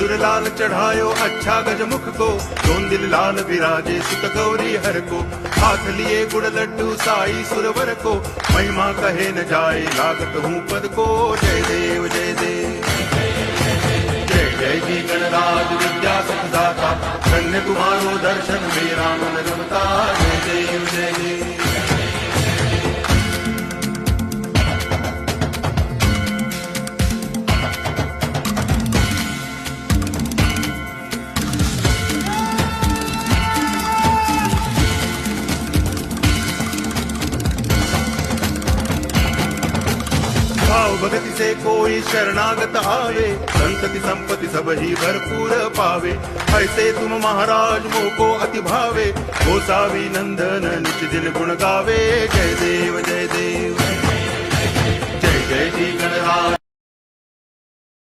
सिंदूर लाल चढ़ायो अच्छा गजमुख को, दोन दिल लाल विराजे सुत गौरी हर को। हाथ लिए गुड़ लड्डू साई सुरवर को, महिमा कहे न जाए लागत हूँ पद को। जय देव जय देव जय जय जी गणराज विद्या सुखदाता, धन्य तुम्हारो दर्शन मेरा मन रमता। जय देव जय देव भाव भगति से कोई शरणागत आवे, संतति संपत्ति सब ही भरपूर पावे। ऐसे तुम महाराज मोको अति भावे, गोसावी नंदन नित्य दिन गुण गावे। जय देव जय देव जय जय जी गणराज।